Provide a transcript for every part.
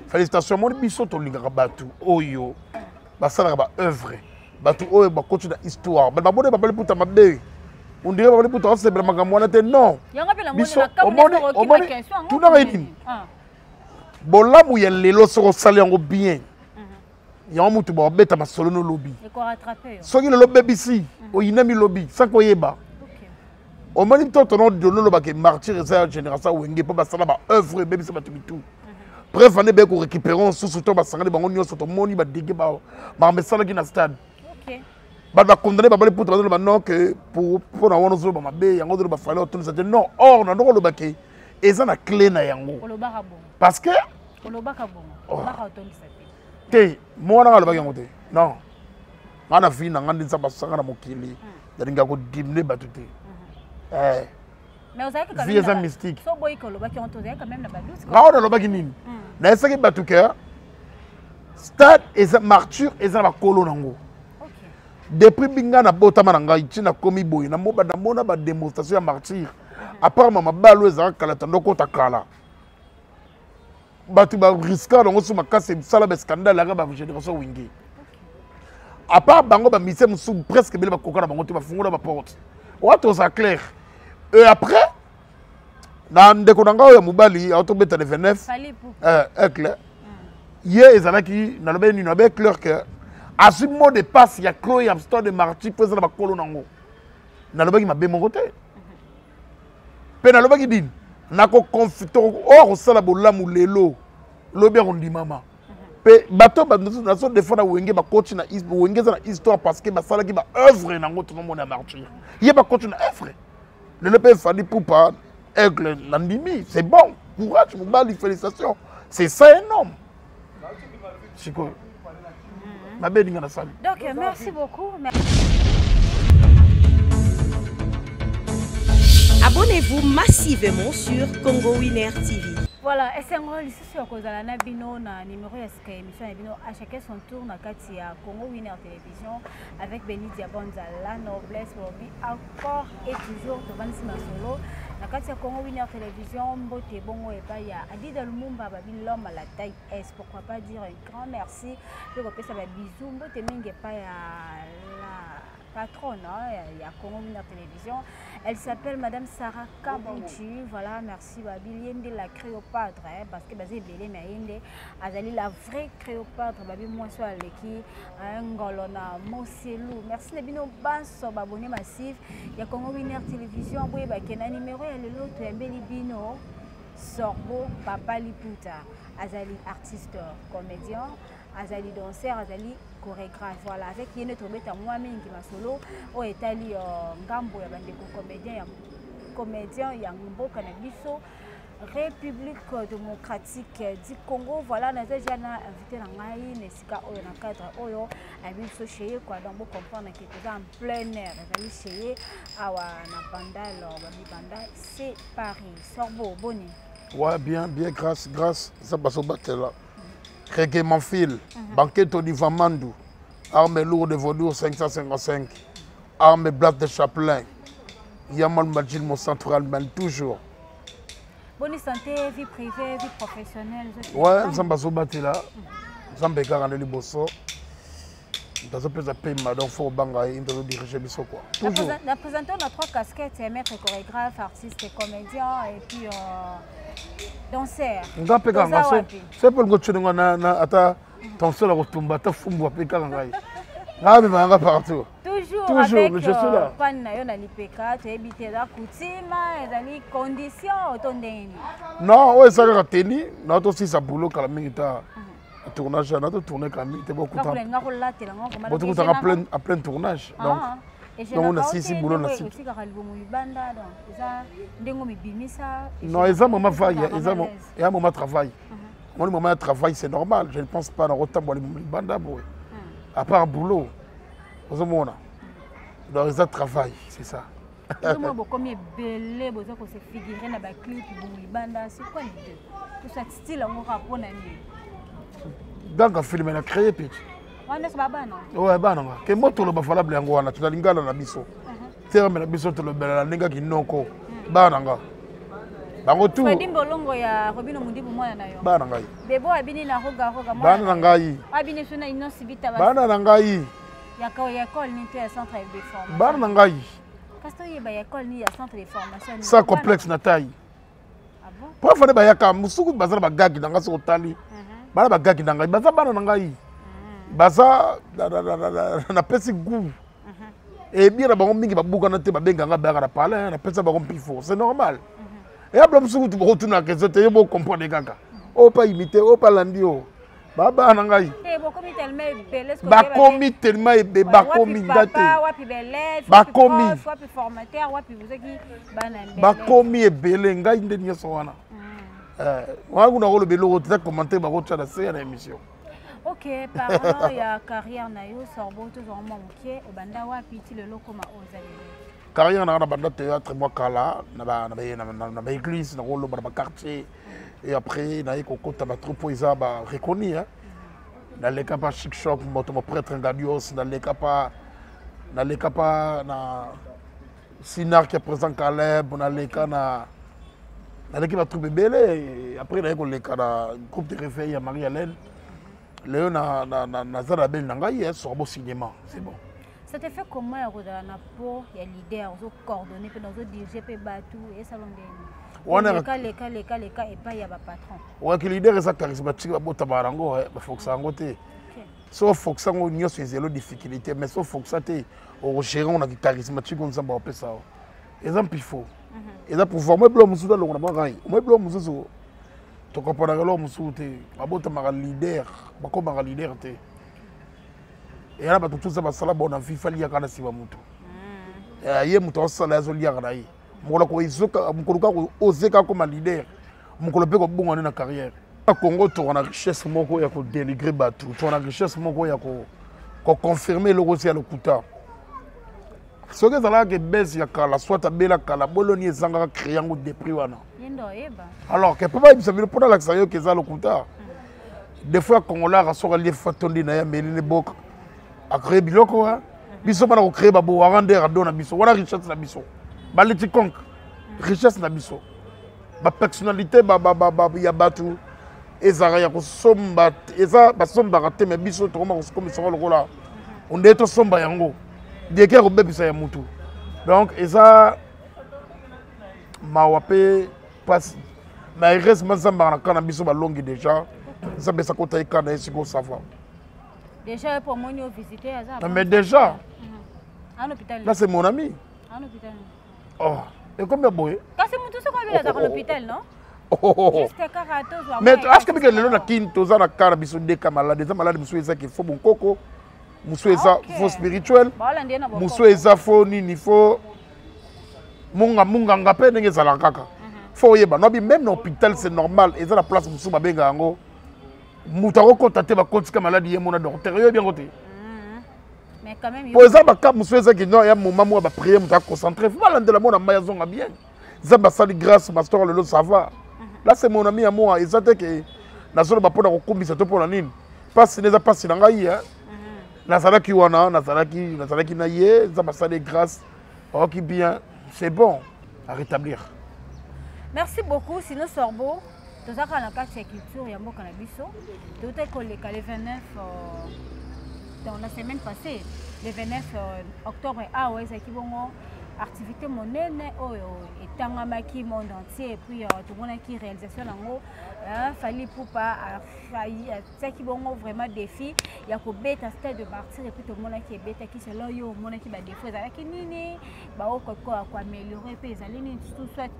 félicitations mon biso to lingaka batu oyo basala ba œuvre batu oyo ba continue histoire ba bone ba puta mabe on dirait ba puta c'est vraiment makamwana te non biso o moni tout na rien bolamu ya lelo soko sali yango bien ya mutu ba beta masolo no lobby et ko rattraper soki le lobby bisi o inami lobby sans ko yeba o moni to to no de no ba ke martyr ça génération wenge pa basala ba œuvre bébé ça ba tout bref, on est pour récupérer sous to basanga bango nyonso to moni ba dégé ba mesala ki na stade. OK. Ba condamner ba pour traduire ba non que pour na wono zo ba mabe yango do ba fallait tout ça non or na ndoko lo baké eza na clé na yango. Parce que lo baka bon. Ba ka toni sa te mo na lo baka yango te. Non. Ngana fi na ngandi sa basanga na mokili. Dalinga ko dimne batute. Mais vous savez que quand même mystique. So boy ko lo baki on to quand même na ba doute. Nga lo baki nini? Na esaki batuka stade eza martyr eza ba kolo nango. OK. Depuis binga na botama na ngai tina komi boy na moba na mona ba démonstration ya martyr. Après mama balo eza kala tando ko takala. Batu ba risquer nango suma kase sala ba scandale la ba génération wingi. À part bango ba mise musu presque bele ba kokana bango te ba fungola ba porte. Wato ça clair. Et après na ndeko nanga ya mobali autobeta le 29 clair hier ezalaki na lobe ni na be clair que à ce mot de passe il y a Chloé Amstor de Marty pose na bakolo nango na lobe ki mabe mon côté pe na lobe ki din na ko confito or sala bolamu lelo lobe rondi mama pe bato ba na so defana wenge ba coach na wenge na histoire parce que ba sala ki ba œuvre nango tout le monde a Marty il ba coach na œuvre le pe fali poupa aigle l'andimi, c'est bon. Courage, Moubali, félicitations. C'est ça un homme. C'est quoi? Ma belle dans la salle. Donc, merci beaucoup. Abonnez-vous massivement sur Congo Winner TV. Voilà, et c'est moi ici sur Kozala Nabino na numéro de émission Nabino à chacun son tour na Katia Congo Winner Télévision avec Béni Diabonza la noblesse lobby encore et toujours devant Solo na Katia Congo Winner Télévision mbote bongo et pas ya Adida Lumumba babi l'homme à la taille S, pourquoi pas dire un grand merci de repasser sa bisou mbote minge pas ya la patronne il y a Congo Winner Télévision. Elle s'appelle Madame Sarah Kabouchi. Voilà, merci Babi Yende la Créopatre parce que basé belé mais Yende azali la vraie Créopatre Babi moi soit leki ngolona Moselou. Merci Nebino Basso abonné massif. Il y a Congo Winner Télévision boye ba kena numéro ya lelo to embeli bino Sorbo Papa Liputa. Azali artiste comédien, azali danseur, azali chorégraphe. Voilà, avec yene tobeta moi mingi masolo o etali ngambo ya bandeko comédien ya mboka na biso République démocratique du Congo. Voilà, nous avons déjà invité na ngai nesika oyo na cadre oyo abiso chez quoi donc vous comprendre que c'est en plein air, azali chez awa na Bandal, Bandal c'est Paris. Sorbo boni. Ouais, bien, grâce. Ça passe au Batela. Créqué mon fil. Banquet au Mandou. Armes lourdes de Vaudour 555. Armes blattes de Chaplin. Yamal Majil, mon central, mène toujours. Bonne santé, vie privée, vie professionnelle. Ouais, ça passe au Batela. Ça me fait le bosso. Dans un peu de pays, madame, faut bangayer, il diriger biso quoi. Toujours. La présentation de trois casquettes, maître chorégraphe, artiste et comédien et puis danseur. C'est pour que tu na ata danseur la retomba ta fumbu apeka ngai. Ngabe banga partout. Toujours, je suis là. Pan na yo na lipeka, tu habité la coutume, ezali conditions otondeni. Non, ouais ça la teni, na to si sa boulot kala mingita. Tournage, on a tourné quand même, beaucoup de temps. À plein tournage. Donc, on a 6 boulots. Non, ils ont un moment de travail. Mon moment de travail, c'est normal. Je ne pense pas dans autant de banda. À part boulot, donc ils ont travail, c'est ça. C'est quoi l'idée? Tout ça style, on va prendre donc, film a créé petit. Ouais, bah non. Que moto le bafala blango na tu lingala na biso. Terme na biso to le bela ninga kinoko. Ba nanga. bango tout Fadi Mbolongo ya Robino Mundibu mwana na yo bana ngai bebo abini na roga mwana bana na ngai abini suna ino sibita bana na ngai ya école ni te centre de formation bana na ngai kasto yeba ya école ni ya centre de formation ça complexe na taille ah bon pour faire bayaka musuku bazala bagagi nanga so tali bana bagagi nanga baza bana na ngai baza na pesi goût et bien bango mingi babuka na te babenga nga baka na parler na pesa bango pifo c'est normal et abla musuku tu retourner que c'était yo comprendre kaka o pas imiter o pas landio baba na ngai bakomi tellement belé bakomi tellement ebe bakomi ndate wapi belé bakomi wapi formateur wapi buzaki bana mbele bakomi ebele ngai nde nyoso wana wangu na rolo belo tu commenter ba rocha na c'est na émission. Ok, parlons ya carrière na yo sorbo to zo mo mukie obanda wapi ti lelo koma ozali carrière na banda théâtre moi kala na église na rolo ba quartier et après na iko kota ba troupe isa ba reconnu hein dans les cas pas chic shop moto prêtre ngadios dans les cas pas na Sinar qui est présent Caleb on a les cas na l'équipe a trouvé belé après na iko les cas na groupe de réveil à Marie-Hélène Léon na Zarabel Nangaï sur le cinéma, c'est bon. Ça te fait comment na po ya leader zo coordonner pe zo diriger pe batu et salon de on a les cas et pas ya ba patron. Ouais que leader est charismatique ba bota barango ba faut que ça ngote. Sauf faut que ça ngo nyo c'est zéro difficulté mais sauf faut que ça te au gérer on a charismatique comme ça ba pe ça. Exemple il faut. Et là pour voir moi blo musu da lo na ba gai. Moi blo musu zo tu comprends que l'homme souhaite abota mara leader bako mara leader te et là tout ça ba sala bona fifa liya kana siba mutu ye mutu osala zo liya kana yi mukolo ko izoka mukolo ka ozeka comme leader mukolo pe ko bunga na carrière a Congo to na richesse moko ya ko dénigrer batu to na richesse moko ya ko confirmer le rosé à lokuta ce que ça là que baisse ya kala soit bela kala boloni ezanga créer ngo dépris wana alors que papa il savait pour la que que ça le compta des fois Congolais rassura les fatondi na ya meline bok a créer biloko hein biso bana ko créer babo render à dona biso wala richesse na biso baleti konk richesse na biso ba personnalité ba ya batu ezara ya ko somba eza ba somba raté mais biso to comme ça le là on est to somba yango de ke ko bebisa ya mutu donc eza mawape passe mais il reste mazamba na kana biso ba longi déjà ça besa ko tay kana esi ko savoir déjà pour moi nous visiter ça mais déjà à l'hôpital là c'est mon ami à l'hôpital oh et combien boy quand c'est mutu so ko bila à l'hôpital non jusqu'à 14 mais est-ce que que le na kin toza na kana biso de kamala des malades biso eza ki fo bon koko muso eza fo spirituel muso eza fo nini fo munga ngape ndenge zala kaka faut yeba no bi même dans l'hôpital c'est normal et la place musu ba benga ngo muta ko contacter ba kontika maladie ye mona docteur yo bien côté mais quand même pour ça ba ka musu eza ki non ya moment mo ba prier muta concentrer faut pas la mona maya zonga bien za ba sali grâce pasteur le ça va là c'est mon ami à moi et ça te que na zolo ba pona ko kumbisa to pona nini passe neza passe na ngai hein nazalaki wana nazalaki na ye za ba sali grâce OK bien c'est bon à rétablir. Merci beaucoup. Sinon, Sorbo, tout ça, quand on a la culture, il y a beaucoup de biso. Tout est collé le 29 dans la semaine passée, le 29 octobre, ah ouais, c'est qui bon activité monnaine, et tangamaki monde entier, et puis tout le monde qui réalisation en haut, fallait pour pas c'est qui bon vraiment défi, il y a que bêta stade de partir et puis tout le monde qui est bêta qui c'est là yo, monde qui va défaut, ça qui nini, bah au quoi améliorer, puis ça nini tout soit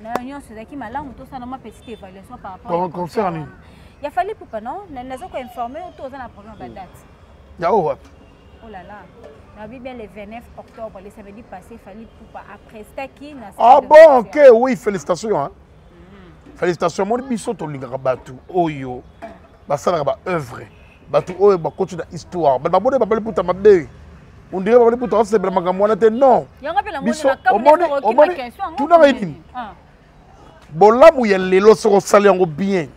non, c'est qui malin ou tout ça, ma petite évaluation par rapport. Concernant. Il a fallu pour pas non, nous avons informé autour de la première date. Il y a où? Oh là là, on a vu bien le 29 octobre, le samedi passé, il fallait pour pas après c'était qui. Ah bon, ok, oui, félicitations. Hein. Félicitations, mon biso to lingara batu, oyo, basala ba œuvre, batu oyo ba continue l'histoire, ba bonne ba pour ta mabe. On dirait ba pour ta c'est vraiment moi non. Biso, tout n'a rien dit. Bola mu ya lelo soko sali yango bien.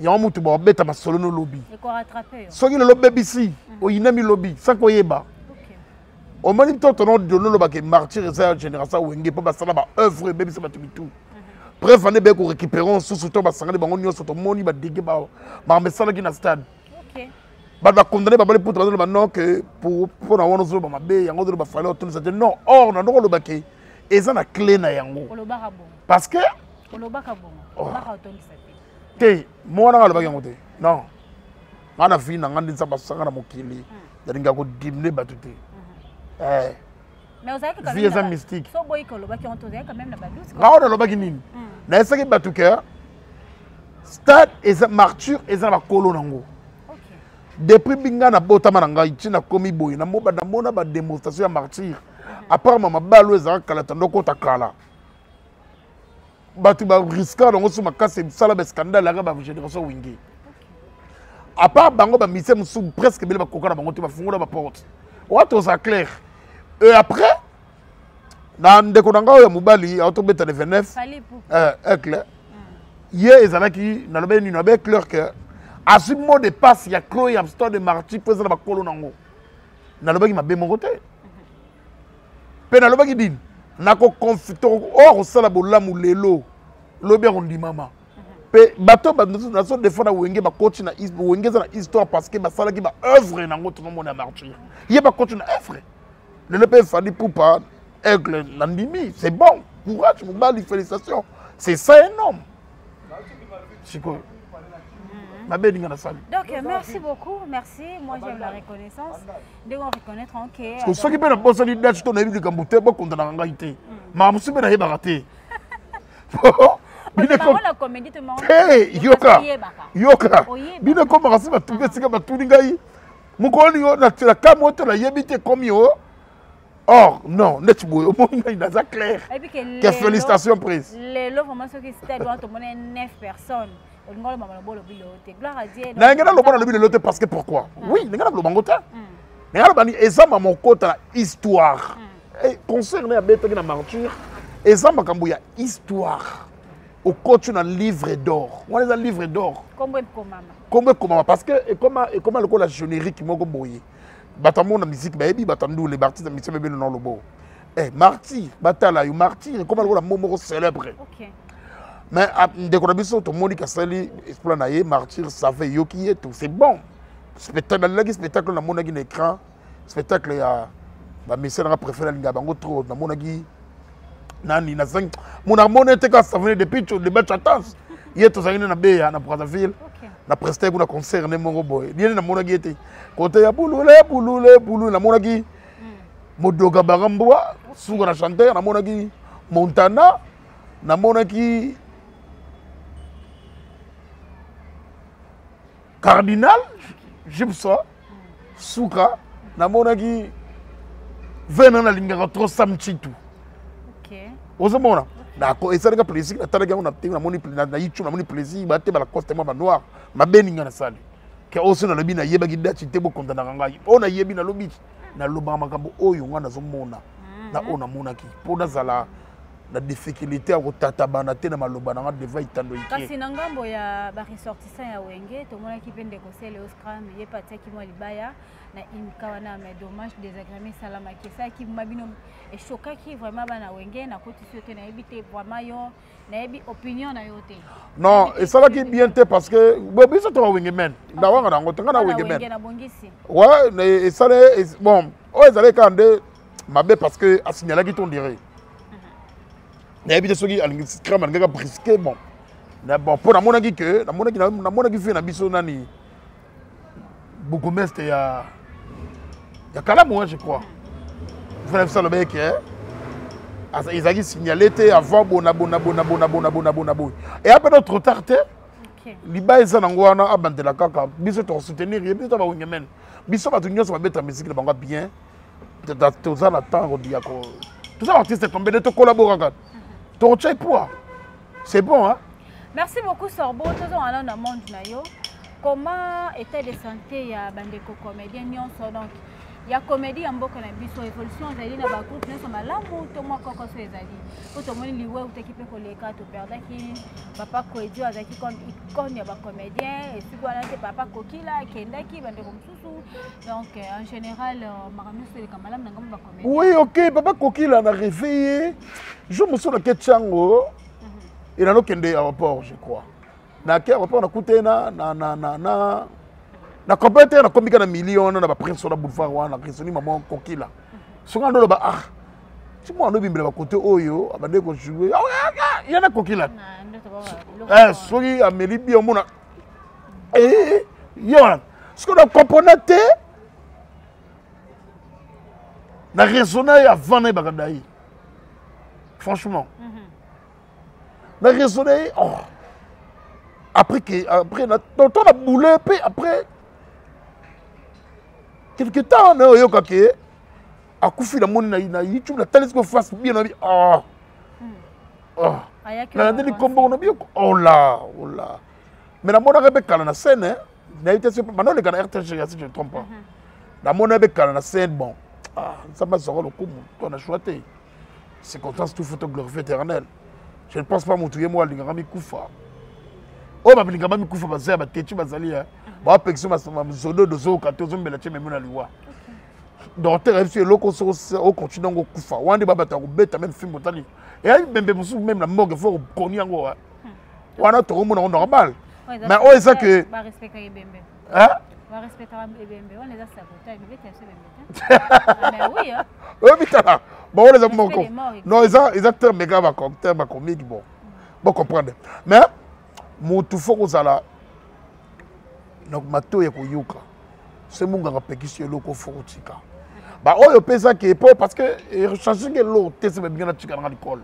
Ya mutu ba beta ma solo no lobby. Et ko rattraper. Soki le lobby ici, o inami lobby, sans ko yeba. O mani to no de no ba ke martyr esa génération wenge pa ba sala ba œuvre bébé ça ba tout. Bref, on est récupérons sous ce temps, parce que on a sur moni, bah dégué, bah message qui na stade. Ok. Bah condamné, bah pour te dire non que pour avoir nos autres, bah bé, yango de bah falloir tout ça. Non, or on a le baquet. Et ça na clé na yango. Parce que. Te, moi na le baquet yango te. Non. On a fini, on a dit ça parce que on a mokili. D'ailleurs, on a dimné batute. Mais vous savez que quand même mystique. So boy que le baquet on tourne quand même la badoute. Là on a le baquet nini. Na ça qui batuke. Stade et ça martyr et ça va colo nango. Depuis binga na botama na ngai tina komi boy na moba na mona ba démonstration ya martyr. À part mama balo ezaka kala tandoko takala. Batu ba risquer donc sur makase sala ba scandale la ba génération wingi. À part bango ba mise musu presque bele ba kokana bango te ba fungola ba porte. What was clair. Et après na ndeko nanga ya mobali auto beta le 29 clair. Hier ezalaki na lobe ni na be clair que à ce mot de passe il y a Chloé Amstor de martyr faisant ba kolo nango. Na lobe ki mabe mon côté. Pe na lobe ki din na ko confito or sala bolamu lelo lobe rondi mama. Pe bato ba na so défendre wenge ba coach na wenge za na histoire parce que ba sala ki ba œuvre nango tout le monde na martyr. Ye ba coach na œuvre. Le père Fadi Poupa, Aigle, Landimi, c'est bon. Courage, Moubali, félicitations. C'est ça énorme. Chico. Ma belle Ningana Sali. Donc, merci beaucoup. Merci. Moi, j'aime la reconnaissance. Dès qu'on reconnaître en quai. Parce que ceux qui peuvent pas se dire que tu as vu le Gambouté, beaucoup de la rangalité. Mais je me suis dit baraté. Bine comme la comédie te montre. Hey, yoka. Yoka. Bine comme rasi ba tuga sika ba tuningai. Mukoli yo na tira kamoto la yebite comme yo. Or, non, net boy, au moins il a ça clair. Quelle félicitations prises. Les lots, vraiment, ceux qui étaient doivent te donner 9 personnes. On a le gloire à Dieu. N'a pas le lote parce que pourquoi? Oui, n'a pas le bangote. N'a pas le ça m'a mon côté histoire. Et concerné à bête qui na martyr, et ça m'a camboya histoire. Au coach un livre d'or. On a un livre d'or. Comment parce que et comment le la générique moko boyé. Batamo na musique baby batandu les artistes de musique bébé dans le beau. Martyr, batala yo martyr comment le momo célèbre. OK. Mais de konabiso to moni kasali explanaye martyr ça fait yo qui est tout c'est bon. Spectacle là spectacle na mona gi écran spectacle ya ba monsieur na préféré linga bango trop na mona gi nani na 5 mona mona te ka ça venait depuis de batchance. Yeto zangina na beya na Brazzaville. Na presté kuna concert ne mongo boy liene na mona gi ete côté ya bulule na mona gi modoga barambwa suga na chanteur na mona gi Montana na mona gi Cardinal Gibson suka na mona gi vena na linga trop samchitu. OK ozomona na ko esanga plaisir na taraga on a na moni na yichu na moni plaisir ba te ba la coste moi ba noir ma beninga na sali ke oso na lobi na yeba gi dati te bo konta na ngai ona yebi na lobi na loba makambo oyo ngana zomona na ona mona ki pona zala la difficulté à kotata bana te na maloba na devant itando ike kasi na ngambo ya ba ressortissant ya wenge to mona ki pende ko sele oscram ye patia ki mo libaya na imkawana mais dommage désagrémé salama ki ça ki mabino et choqué qui vraiment bana wenge na koti sote na ebité vraiment yo na ebi opinion na yote non et ça là qui bien te parce que bobi ça to wenge men na wanga na ngotenga na wenge men na bongisi ouais et ça bon oh ezale kande mabe parce que a signaler qui ton dirait na ebité soki alingi scram ngaka brisquer bon na bon pour na mona ki que na mona ki fait na biso nani bourgmestre ya Kalamu je crois frère ça le mec ils ont signalé avant bona et après notre tard liba eza nangwana abandela kaka biso to soutenir et biso ba wingemen biso ba tunyo so ba beta musique na banga bien tout ça la temps dia ko tout ça artiste combien de collaborer ton chai poids c'est bon hein. Merci beaucoup Sorbo tous en allant dans monde na yo comment état de santé ya bandeko comédien nyonso donc ya comédie en mboka na biso évolution ezali na ba groupe nyonso malamu to mwa koko so ezali to moni liwe utekipe koleka to perdaki papa Koedio azaki comme icône ya ba comédien et siko ana te papa Kokila kendaki bandeko msusu donc en général maramu c'est le malamu na ngamba ba comédien oui OK papa Kokila na réveillé je me suis le ketchango Il a aucun aéroport, je crois. Na quel aéroport on a coûté na compété na combien de millions na ba prince na boulevard wana na maman kokila. Souvent on ba ah. Si moi on bimbe ba côté oyo abande ko jouer. Il y en a kokila. Soki ameli bi omona. Yo. Ce qu'on a componenté na raisonner avant na bagadaï. Franchement. Na raisonner après on a boulé puis après quelque temps on yo kake a kufi la monde na YouTube la télé qu'on fasse bien na ndeli kombo na bio oh là mais la monde rebe kala na scène na été sur maintenant le canard RTG si je ne trompe pas la monde rebe kala na scène bon ça m'a sorti le coup on a choisi c'est content tout photographe éternel je ne pense pas montrer moi l'ingami kufa oh ma l'ingami kufa bazia ba tetu bazali ba pection ma zodo de zo kato mbela tche memuna liwa donc tu sur loko au continent ngo kufa wande baba ta kubeta même film botani et bembe musu même la morgue faut koni yango wana to mo normal mais oh ça que ba respecter bembe va respecter bembe on les a saboté mais tu sais bembe mais oui oui putain bon on les a moko non ils ont terme méga ba terme comique bon comprendre mais mon tout faut aux ala donc mato ya koyuka c'est mon gars pekisi loko forutika ba oyo pesa ke po parce que changer que l'eau tese be bien na tika na l'école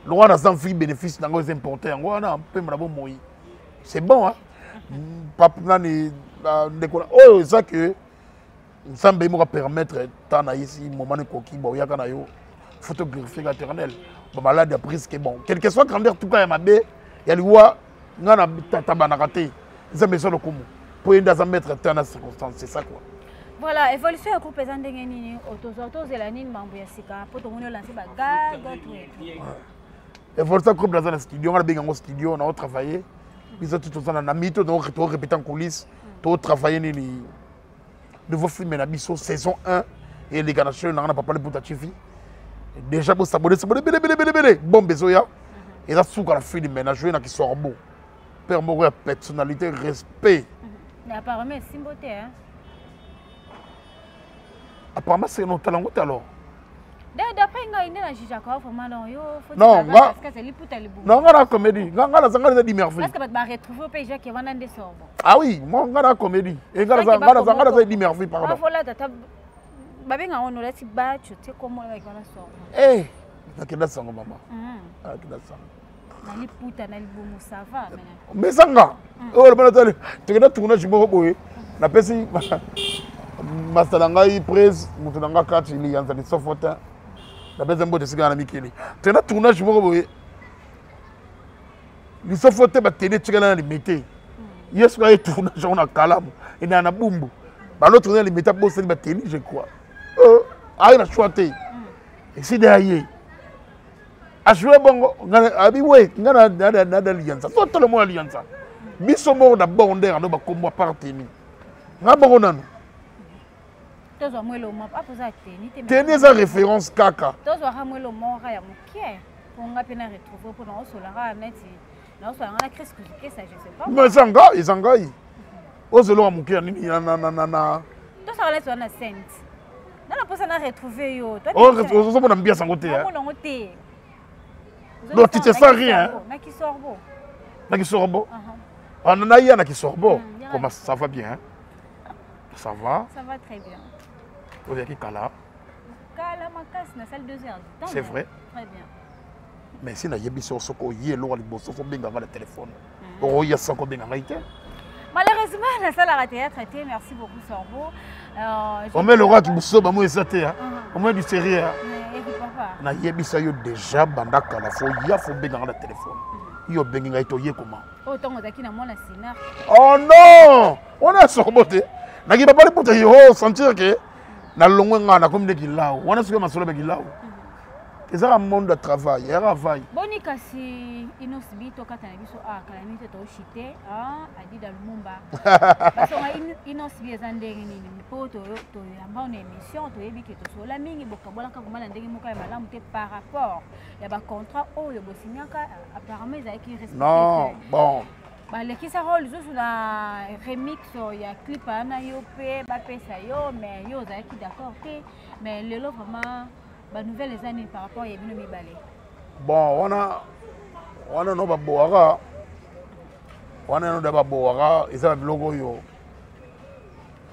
loin dans un free bénéfice dans les importer yango na pe mala bo moyi c'est bon hein papa nani ndeko oyo ça que nsambe mo permettre tana ici moment ne koki bo yaka na yo photographie éternel ba malade prise que bon quel que soit grandeur tout cas ya mabe ya liwa ngana tata banakate ça me solo comme pour une dans mettre tana circonstance c'est ça quoi. Voilà, évolution groupe pesant ndengeni autozoto zelanine mambo ya sika poto mono lancer ba gaga tout. Évolution groupe dans un studio on a bien un studio on a travaillé ils ont tout ça na mito donc répéter en coulisses tout travailler ni nouveau film na biso saison 1 et les gars on a pas parlé pour ta chifi déjà pour s'abonner belé bon besoya et là sous quand la film na jouer na qui sort beau permettre personnalité respect mais apparemment simboté hein. Apparemment c'est notre talent alors. D'après nga ine na jija kwa vraiment non yo faut non parce que c'est liputa libu. Non ngana comédie ngana zanga di merveille. Parce que ba retrouver page qui wana nde sorbo. Ah oui, moi ngana comédie et ngana di merveille pardon. Voilà tata babenga ono lati ba chote komo la kwana sorbo. Eh, nakenda sango mama. Nakenda sango. Na liputa na libumu ça va mais sanga. Oh le banatale, tu kena tournage mo boye. Na pesi Master presse, Moutonanga 4, il y a un sofotin. La baisse de ce gars Mikeli. Tu as tournage, je me revois. Les sofotin, tu as tiré dans les métiers. Yes, il y a tournage, on a calam. Il y a un boum. L'autre, il y a les métapes, je crois. Ah, il a choisi. Et c'est derrière. A joué bon, abi ouais, il y a une alliance. Totalement alliance. Bissomo d'abord, on est en combat par tennis. Nabonan. Tenez sa référence kaka. Tozo hamwelo mora ya mukie. Ponga pena retrouver pour non solara neti. Non solara na crise que ça je sais pas. Mais zanga, izanga yi. Ozelo mukie nini na. To ça laisse na scène. Na la posa na retrouver yo. Ozo bona mbia sangote hein. Non, tu te sens rien. Na ki sorbo. Na ki sorbo. Ah na ya na ki sorbo. Comment ça va bien? Ça va? Ça va très bien. Vous avez qui Kala? Kala Makas, na salle 2 heures. C'est vrai? Très bien. Mais si na yebi so soko yelo ali boso fo benga le téléphone. Oh ya soko benga ngaite. Malheureusement la salle a théâtre été merci beaucoup Sorbo. On met le roi du bosso ba mo esaté hein. On met du sérieux hein. Na yebi sa yo déjà bandaka la fo ya fo benga le téléphone. Yo benga ngaite ye comment? Oh tongo zaki na mona sina. Oh non! On a sorboté. Na ki papa pour te yo sentir que na longwe nga na comme de kilao. Wana suka masolo be kilao. C'est un monde de travail, il y a un travail. Boni kasi inosbi to katana biso calamité to chité adi dans le mumba. Parce que inosbi ezandenge nini po to yamba une émission to yebi ke to sola mingi bokabola ka komana ndenge moko ya malamu te par rapport ya ba contrat oyo bosinyaka apparemment ezaki respecté. Non, bon. balekisa role lisusu na remix ya clip ana yo mpe bapesa yo mais yo ozalaki d'accord te mais lelo vraiment banouvelle eza nini par rapport ya bino mibale. Bon wana no babowaka wana no da babowaka eza biloko oyo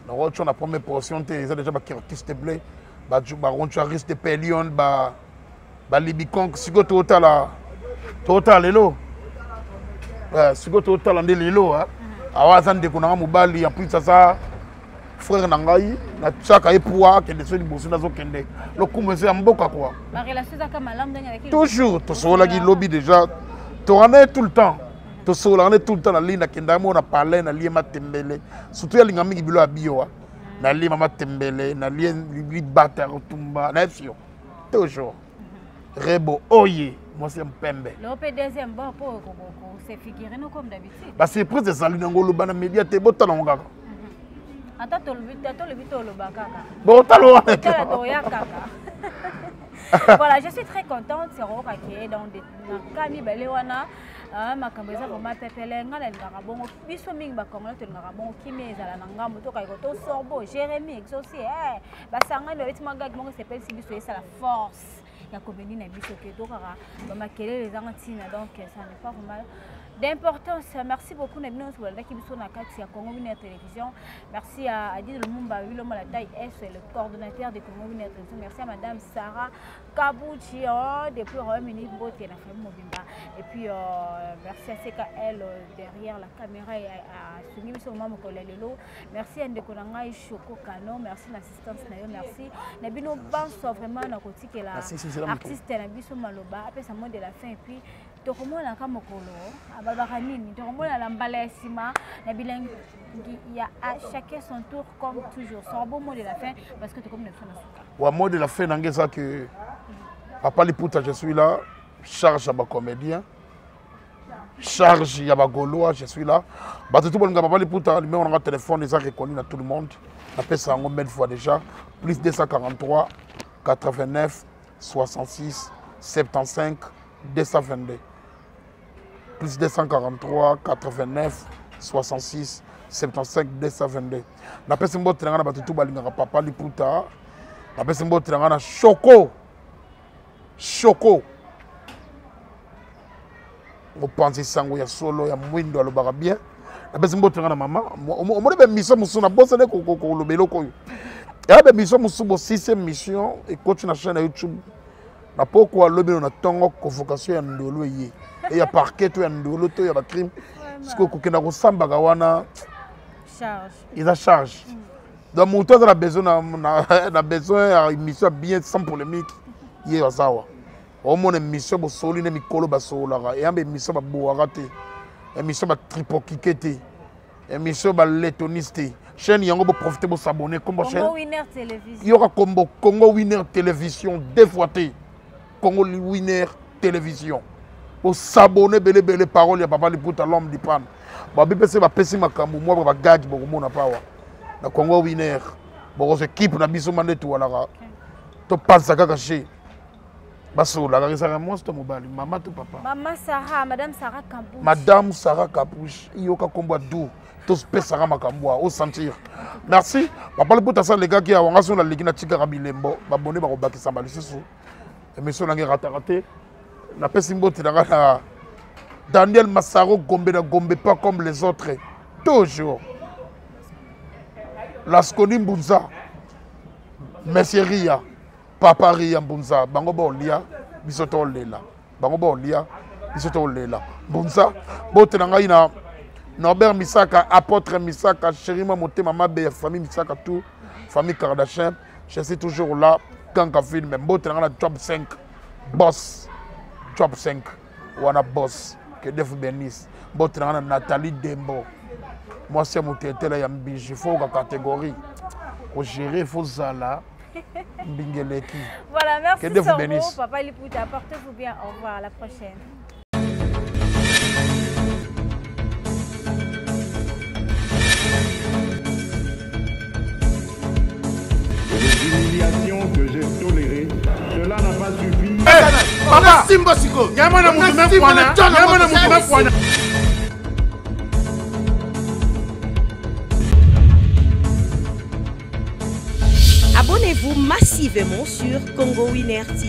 nakotyo na première portion te eza déjà baartiste blé barontuariste pelion balibikon sikoyo totala lelo sikoyo totala nde lelo awa aza ndeko nanga mobali en plus aza frère na ngai natiaka ye poa akende so liboso nazokende lokumu eza ya mboka kwa toujours tosololaki lobi déjà towana tout le temps tosololaka tout le temps na lii nakendaka mo na parle na lie matembele surtout yalinga mingi bilo ya bio na lie matembele na lie libata ya kotumba na yebi yo toujours rebo oye mwasi ya mpembe basurprise ezali nango oloba na media te botala ngo kaka voilà, je suis très contente. C'est Roka qui est dans des Kami Belewana. Ma caméra vraiment pepele ngala ngabongo biso mingi ba kongola to ngabongo kimeza la ngambo to kaiko to sorbo Jérémy exaucé ba sanga le betima gag mongo s'appelle si biso ça la force ya komeni na biso ke to kara ba makele les antina donc ça n'est pas vraiment d'importance. Merci beaucoup Nabino sur la Kibiso na kati ya Congo Winner Télévision. Merci à Adi Lumumba Wiloma la taille S, le coordonnateur de Congo Winner Télévision. Merci à madame Sarah Kabuchi depuis Royaume-Uni Boté la famille Mobimba. Et puis merci à CKL derrière la caméra et à Sumi Biso Maman Kolelelo. Merci à Ndekonanga et Choko Kano. Merci l'assistance Nayo. Merci Nabino Banso vraiment na koti que la artiste Nabiso Maloba après sa mot de la fin et puis tokomona kama kolo ababaka nini tokomona la mbala ya sima na bilengi ya à chacun son tour comme toujours c'est un beau mot de la fin parce que tokomona sona suka wa mot de la fin nangeza que Papa Liputa je suis là charge ya ba comédien charge ya ba gaulois je suis là bato tout bonga Papa Liputa numéro na téléphone les a reconnu na tout le monde na pesa ngo mille fois déjà plus 243 89 66 75 222 plus 243 89 66 75 222 na pesa mbote na batu tu balingaka Papa Liputa na pesa mbote na Choko opanzi sango ya solo ya mwindo alobaka bien na pesa mbote na mama omone be mission musuna bosa ne ko lobelo ko ya be mission musubo 6e mission et continue na chaîne ya YouTube na poko alobelo na tongo convocation ya ndolo ye et ya parquet to ya ndolo to ya ba crime siko kokenda ko sambaka wana charge ils a charge donc mon temps a besoin na besoin ya mission bien sans polémique ye wasawa au moins mission bo soli ne mikolo ba solaka et ambe mission ba boaka te mission ba tripokikete mission ba letoniste chaîne yango bo profiter bo s'abonner comme chaîne Congo Winner Télévision yoka combo Congo Winner Télévision deux fois te Congo Winner Télévision pour s'abonner belle parole ya Papa Liputa l'homme du pan ba bipese ba pesi makambo moi ba gag bo mona pawa na Congo Winner bo équipe na biso mandetu wala to pensa kaka chez baso la resaka monstre mobali mama to papa Maman Sarah madame Sarah Kabuchi madame Sarah Kabuchi yoka kombo dou to spesaka makambo au sentir merci Papa Liputa ça les gars qui a wanga so la ligina tika kabilembo ba bonne ba ko bakisa ba lisusu émission na raté na pesi mbote na Daniel Massaro Gombe na Gombe pas comme les autres toujours Lasconi Mbunza Monsieur Ria Papa Ria Mbunza bango ba olia bisoto lela bango ba olia bisoto lela Mbunza bote na ngai na Norbert Misaka apôtre Misaka Chérima Motema Mabe famille Misaka tout famille Kardashian je suis toujours là quand ka film bote na ngai na job 5 boss job 5 wana boss que Def Benis bote na ngai na Nathalie Dembo moi c'est mon tétela ya mbiji faut ka catégorie ko gérer faut zala Mbingeleki. Voilà, merci Que Dieu vous Soro, bénisse. Papa Liputa, portez-vous bien. Au revoir, à la prochaine. Les humiliations que j'ai tolérées, cela n'a pas suffi. Papa Simba Siko. Yamana mutume kwana. Yamana mutume kwana. Abonnez-vous massivement sur Congo Winner TV.